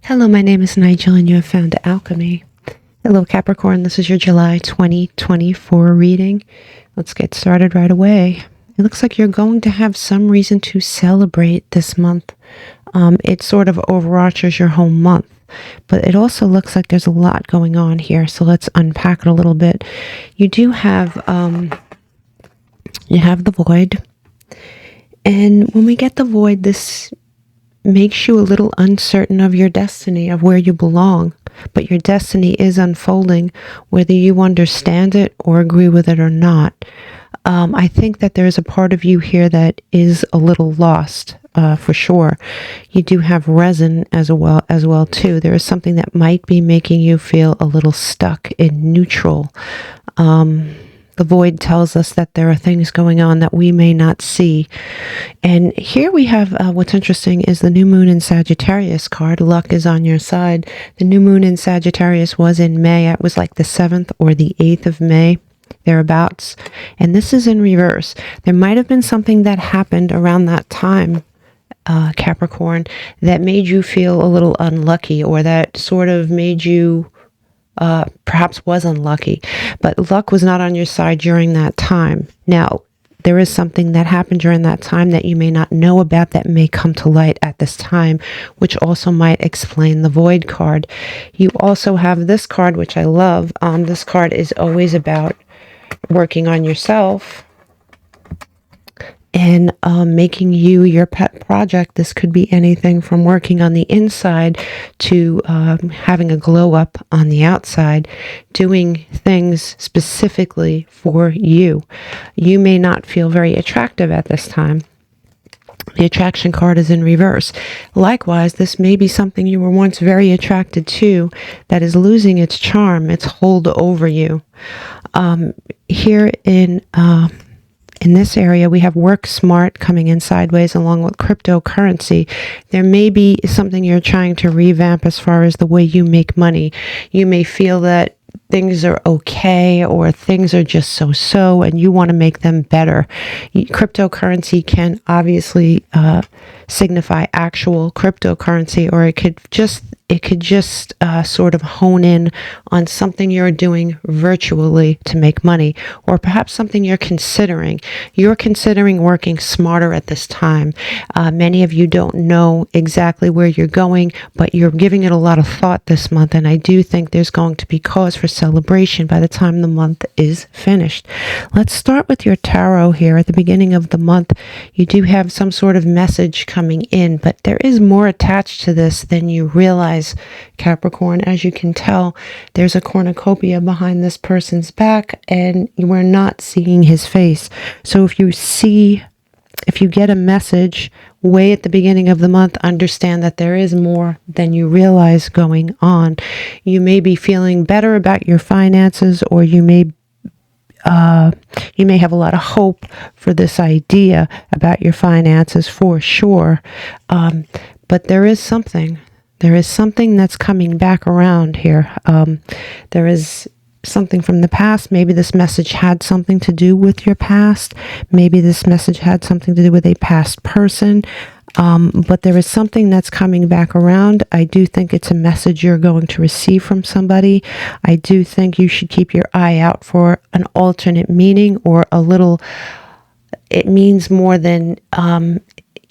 Hello, my name is Nigel and you have found Alchemy. Hello, Capricorn. This is your July 2024 reading. Let's get started right away. It looks like you're going to have some reason to celebrate this month. It sort of overarches your whole month, but it also looks like there's a lot going on here. So let's unpack it a little bit. You do have, you have the void. And when we get the void, this makes you a little uncertain of your destiny, of where you belong. But your destiny is unfolding, whether you understand it or agree with it or not. I think that there's a part of you here that is a little lost, for sure. You do have resin as well too. There is something that might be making you feel a little stuck in neutral. The void tells us that there are things going on that we may not see. And here we have, what's interesting is the new moon in Sagittarius card. Luck is on your side. The new moon in Sagittarius was in May. It was like the 7th or the 8th of May, thereabouts. And this is in reverse. There might have been something that happened around that time, Capricorn, that made you feel a little unlucky, or that sort of made you perhaps was unlucky, but luck was not on your side during that time. Now, there is something that happened during that time that you may not know about that may come to light at this time, which also might explain the void card. You also have this card, which I love. This card is always about working on yourself and making you your pet project. This could be anything from working on the inside to having a glow up on the outside, doing things specifically for you. You may not feel very attractive at this time. The attraction card is in reverse. Likewise, this may be something you were once very attracted to that is losing its charm, its hold over you. Here in this area, we have work smart coming in sideways along with cryptocurrency. There may be something you're trying to revamp as far as the way you make money. You may feel that things are okay, or things are just so-so, and you want to make them better. Cryptocurrency can obviously signify actual cryptocurrency, or it could just sort of hone in on something you're doing virtually to make money, or perhaps something you're considering. You're considering working smarter at this time. Many of you don't know exactly where you're going, but you're giving it a lot of thought this month, and I do think there's going to be cause for celebration by the time the month is finished. Let's start with your tarot here. At the beginning of the month, you do have some sort of message coming in, but there is more attached to this than you realize, Capricorn. As you can tell, there's a cornucopia behind this person's back, and we're not seeing his face. So if you get a message way at the beginning of the month, understand that there is more than you realize going on. You may be feeling better about your finances, or you may have a lot of hope for this idea about your finances, for sure. But there is something that's coming back around here. There is something from the past. Maybe this message had something to do with your past. Maybe this message had something to do with a past person. But there is something that's coming back around. I do think it's a message you're going to receive from somebody. I do think you should keep your eye out for an alternate meaning, or it means more than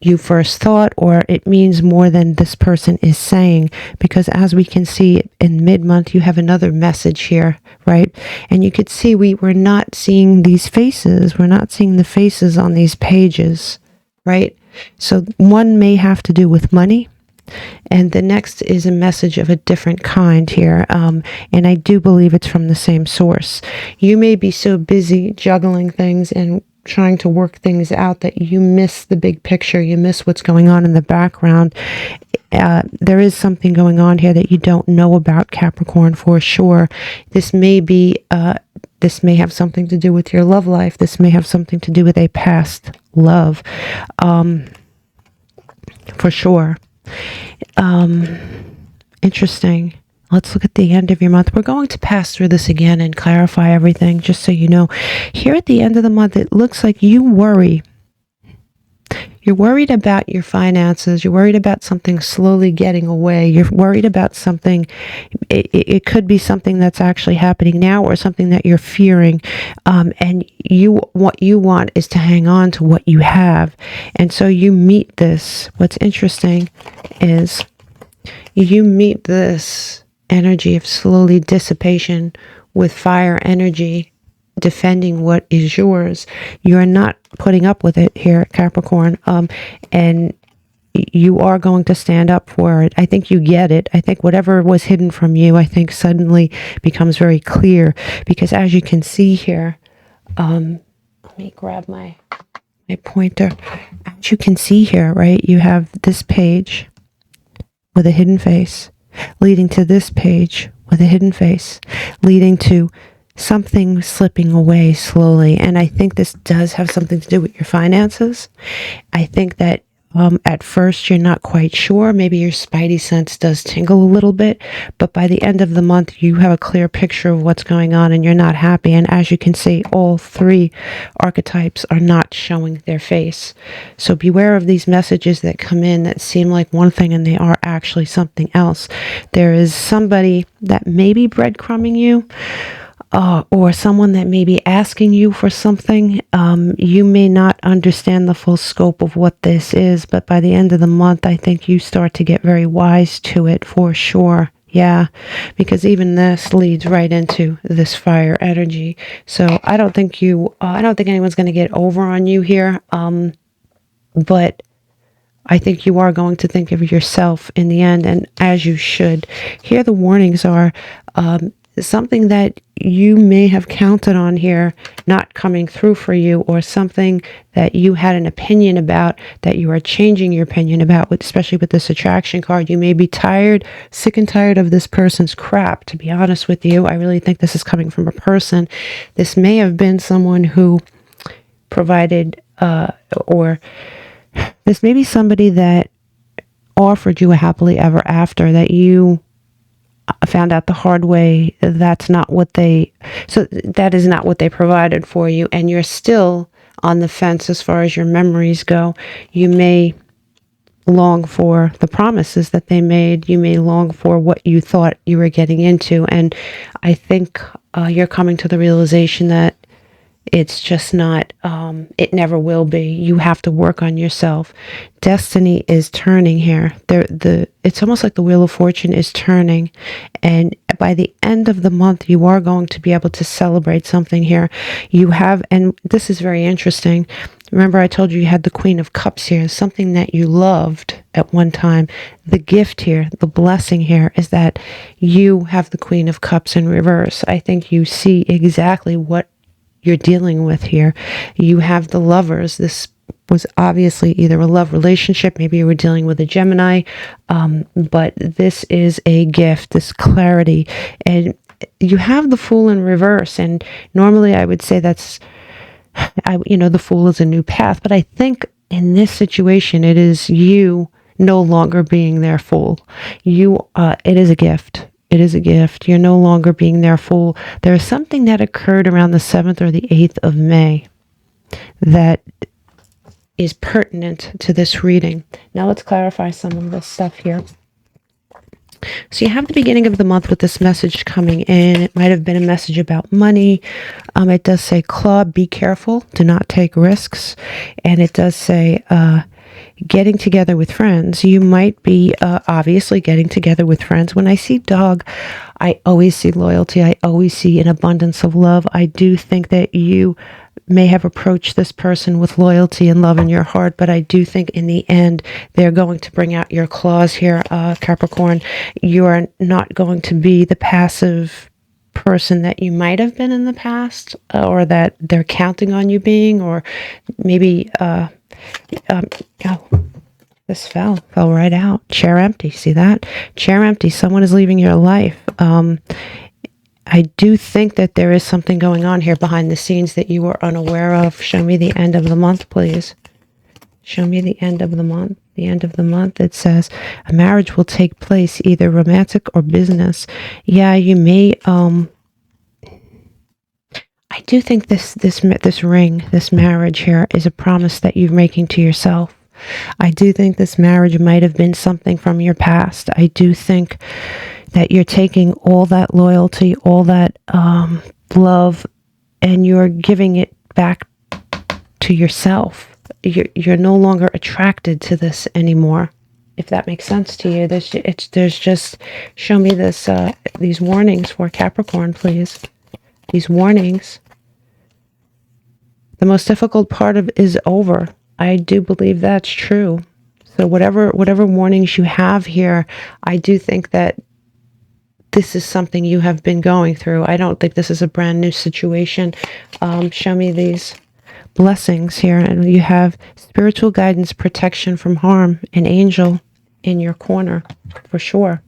you first thought, or it means more than this person is saying, because as we can see in mid-month, you have another message here, right? And you could see we're not seeing these faces. We're not seeing the faces on these pages, right? So one may have to do with money, and the next is a message of a different kind here. And I do believe it's from the same source. You may be so busy juggling things and trying to work things out that you miss the big picture. You miss what's going on in the background. There is something going on here that you don't know about, Capricorn, for sure. This may have something to do with your love life. This may have something to do with a past love, for sure. Interesting. Let's look at the end of your month. We're going to pass through this again and clarify everything, just so you know. Here at the end of the month, it looks like you worry. You're worried about your finances. You're worried about something slowly getting away. You're worried about something. It could be something that's actually happening now, or something that you're fearing. And what you want is to hang on to what you have. And so you meet this. What's interesting is you meet this energy of slowly dissipation with fire energy, defending what is yours. You're not putting up with it here, Capricorn, and you are going to stand up for it. I think you get it. I think whatever was hidden from you, I think suddenly becomes very clear, because as you can see here, let me grab my pointer. As you can see here, right, you have this page with a hidden face, leading to this page with a hidden face, leading to something slipping away slowly. And I think this does have something to do with your finances. I think that at first you're not quite sure. Maybe your spidey sense does tingle a little bit, but by the end of the month you have a clear picture of what's going on and you're not happy. And as you can see, all three archetypes are not showing their face. So beware of these messages that come in that seem like one thing and they are actually something else. There is somebody that may be breadcrumbing you, or someone that may be asking you for something. You may not understand the full scope of what this is, but by the end of the month, I think you start to get very wise to it for sure. Yeah, because even this leads right into this fire energy. So I don't think anyone's going to get over on you here. But I think you are going to think of yourself in the end, and as you should. Here the warnings are, something that you may have counted on here not coming through for you, or something that you had an opinion about that you are changing your opinion about, especially with this attraction card. You may be sick and tired of this person's crap, to be honest with you. I really think this is coming from a person. This may have been someone who provided, or this may be somebody that offered you a happily ever after that you found out the hard way that is not what they provided for you, and you're still on the fence as far as your memories go. You may long for the promises that they made. You may long for what you thought you were getting into, and I think you're coming to the realization that it's just not, it never will be. You have to work on yourself. Destiny is turning here. It's almost like the Wheel of Fortune is turning. And by the end of the month, you are going to be able to celebrate something here. And this is very interesting. Remember, I told you had the Queen of Cups here, something that you loved at one time. The gift here, the blessing here, is that you have the Queen of Cups in reverse. I think you see exactly what you're dealing with here. You have the Lovers. This was obviously either a love relationship, maybe you were dealing with a Gemini, but this is a gift, this clarity. And you have the Fool in reverse, and normally I would say the Fool is a new path, but I think in this situation it is you no longer being their fool. It is a gift. It is a gift. You're no longer being their fool. There is something that occurred around the 7th or the 8th of May that is pertinent to this reading. Now let's clarify some of this stuff here. So you have the beginning of the month with this message coming in. It might have been a message about money. It does say, Claw, be careful. Do not take risks. And it does say, getting together with friends. You might be obviously getting together with friends. When I see dog, I always see loyalty. I always see an abundance of love. I do think that you may have approached this person with loyalty and love in your heart, but I do think in the end they're going to bring out your claws here, Capricorn. You are not going to be the passive person that you might have been in the past, or that they're counting on you being, or maybe this fell right out. Chair empty. See that? Chair empty. Someone is leaving your life. I do think that there is something going on here behind the scenes that you are unaware of. Show me the end of the month, please. Show me the end of the month. The end of the month, it says a marriage will take place, either romantic or business. Yeah, you may. I do think this ring, this marriage here, is a promise that you're making to yourself. I do think this marriage might have been something from your past. I do think that you're taking all that loyalty, all that love, and you're giving it back to yourself. You're no longer attracted to this anymore, if that makes sense to you. There's just, show me this, these warnings for Capricorn, please. These warnings. The most difficult part of is over. I do believe that's true. So whatever warnings you have here, I do think that this is something you have been going through. I don't think this is a brand new situation. Show me these blessings here. And you have spiritual guidance, protection from harm, an angel in your corner, for sure.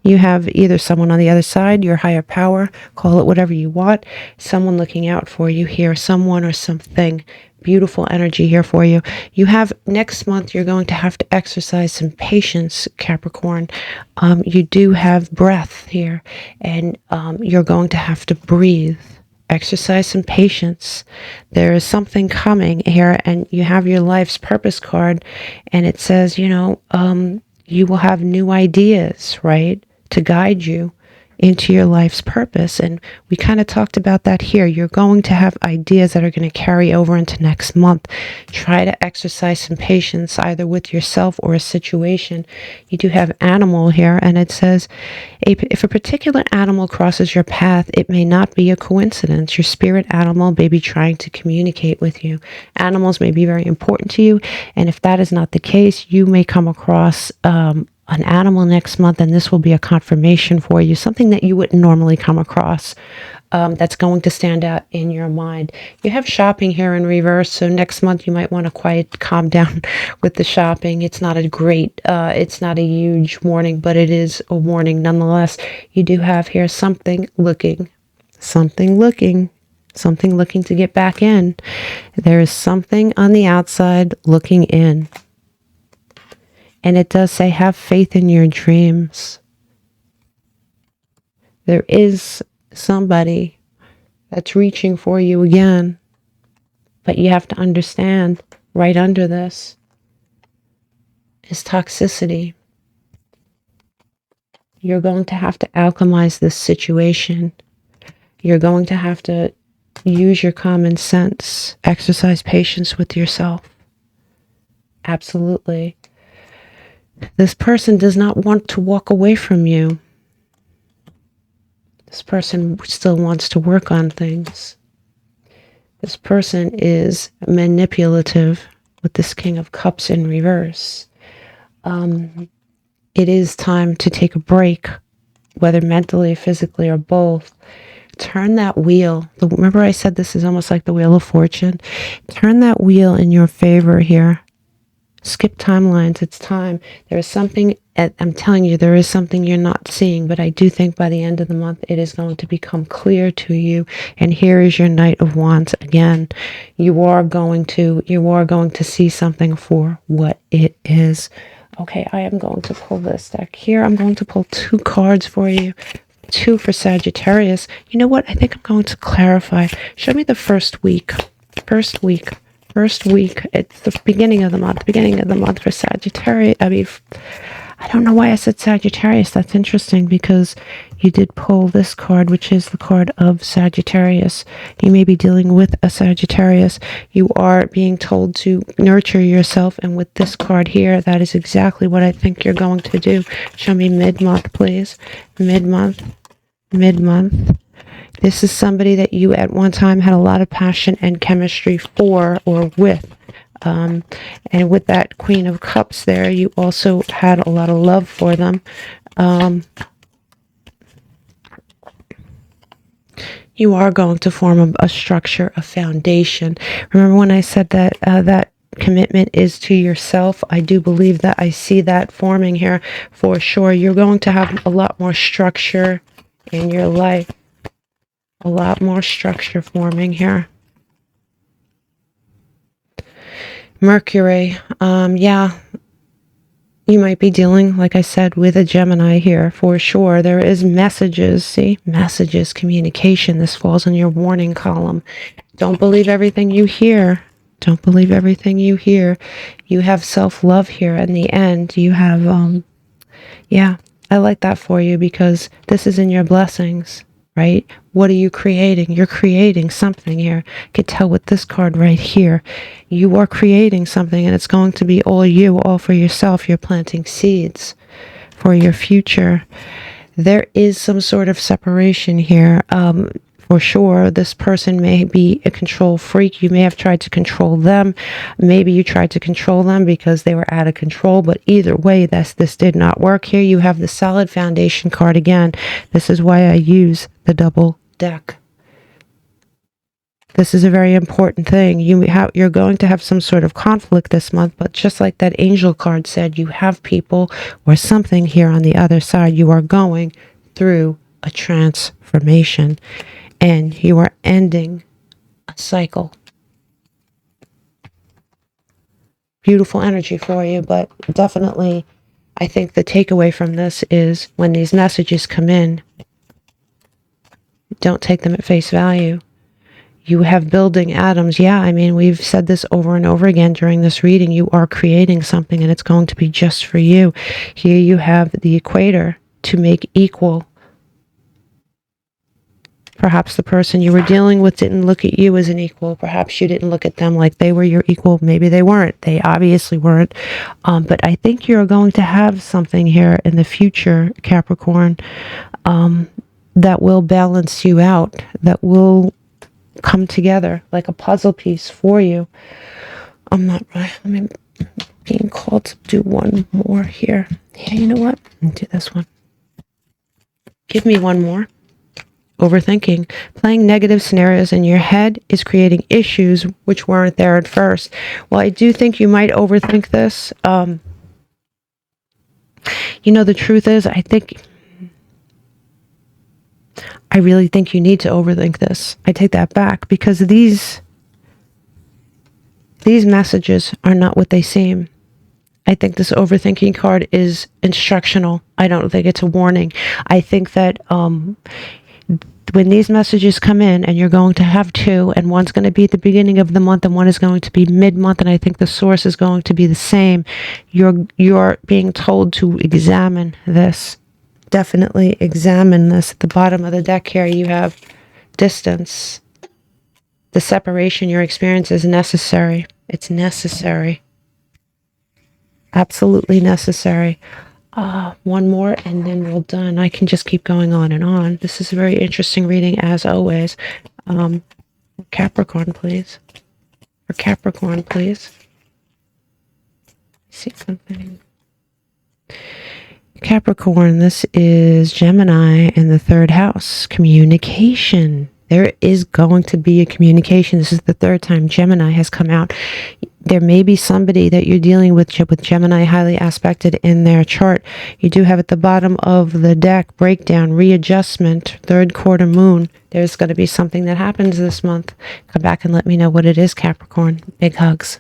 You have either someone on the other side, your higher power, call it whatever you want, someone looking out for you here, someone or something, beautiful energy here for you. You have next month, you're going to have to exercise some patience, Capricorn. You do have breath here, and you're going to have to breathe. Exercise some patience. There is something coming here, and you have your life's purpose card, and it says, you know, you will have new ideas, right, to guide you into your life's purpose. And we kind of talked about that here. You're going to have ideas that are going to carry over into next month. Try to exercise some patience, either with yourself or a situation. You do have animal here, and it says, if a particular animal crosses your path, it may not be a coincidence. Your spirit animal may be trying to communicate with you. Animals may be very important to you, and if that is not the case, you may come across an animal next month, and this will be a confirmation for you, something that you wouldn't normally come across, that's going to stand out in your mind. You have shopping here in reverse, so next month you might want to calm down with the shopping. It's not a great, it's not a huge warning, but it is a warning nonetheless. You do have here something looking to get back in. There is something on the outside looking in. And it does say, have faith in your dreams. There is somebody that's reaching for you again. But you have to understand, right under this is toxicity. You're going to have to alchemize this situation. You're going to have to use your common sense, exercise patience with yourself. Absolutely. This person does not want to walk away from you. This person still wants to work on things. This person is manipulative with this King of Cups in reverse. It is time to take a break, whether mentally, physically, or both. Turn that wheel. Remember I said this is almost like the Wheel of Fortune? Turn that wheel in your favor here. Skip timelines. It's time. There is something, I'm telling you, there is something you're not seeing, but I do think by the end of the month, it is going to become clear to you. And here is your Knight of Wands again. You are going to see something for what it is. Okay, I am going to pull this deck here. I'm going to pull 2 cards for you. 2 for Sagittarius. You know what? I think I'm going to clarify. Show me the first week. First week. It's the beginning of the month for Sagittarius. I don't know why I said Sagittarius. That's interesting because you did pull this card, which is the card of Sagittarius. You may be dealing with a Sagittarius. You are being told to nurture yourself, and with this card here, that is exactly what I think you're going to do. Show me mid-month, please. Mid-month. This is somebody that you at one time had a lot of passion and chemistry for or with. And with that Queen of Cups there, you also had a lot of love for them. You are going to form a structure, a foundation. Remember when I said that that commitment is to yourself? I do believe that I see that forming here for sure. You're going to have a lot more structure in your life. A lot more structure forming here. Mercury, yeah, you might be dealing, like I said, with a Gemini here for sure. There is messages, see, messages, communication. This falls in your warning column. Don't believe everything you hear. Don't believe everything you hear. You have self-love here in the end. You have, yeah, I like that for you because this is in your blessings, right? What are you creating? You're creating something here. I could tell with this card right here. You are creating something, and it's going to be all you, all for yourself. You're planting seeds for your future. There is some sort of separation here. For sure, this person may be a control freak. You may have tried to control them. Maybe you tried to control them because they were out of control. But either way, this did not work. Here you have the solid foundation card again. This is why I use the double deck. This is a very important thing. You're going to have some sort of conflict this month, but just like that angel card said, you have people or something here on the other side. You are going through a transformation. And you are ending a cycle. Beautiful energy for you, but definitely I think the takeaway from this is when these messages come in, don't take them at face value. You have building atoms. Yeah, I mean, we've said this over and over again during this reading. You are creating something and it's going to be just for you. Here you have the equator to make equal. Perhaps the person you were dealing with didn't look at you as an equal. Perhaps you didn't look at them like they were your equal. Maybe they weren't. They obviously weren't. But I think you're going to have something here in the future, Capricorn, that will balance you out, that will come together like a puzzle piece for you. I'm not right. I'm being called to do one more here. Yeah, you know what? I'll do this one. Give me one more. Overthinking. Playing negative scenarios in your head is creating issues which weren't there at first. Well, I do think you might overthink this. You know, the truth is, I really think you need to overthink this. I take that back because these messages are not what they seem. I think this overthinking card is instructional. I don't think it's a warning. I think that when these messages come in, and you're going to have two, and one's going to be at the beginning of the month and one is going to be mid-month, and I think the source is going to be the same, you're being told to examine this. Definitely examine this. At the bottom of the deck here, you have distance. The separation you're experiencing is necessary. It's necessary. Absolutely necessary. One more and then we're done. I can just keep going on and on. This is a very interesting reading as always. Capricorn, please. For Capricorn, please. See something. Capricorn, this is Gemini in the third house. Communication. There is going to be a communication. This is the third time Gemini has come out. There may be somebody that you're dealing with Gemini highly aspected in their chart. You do have at the bottom of the deck breakdown, readjustment, third quarter moon. There's going to be something that happens this month. Come back and let me know what it is, Capricorn. Big hugs.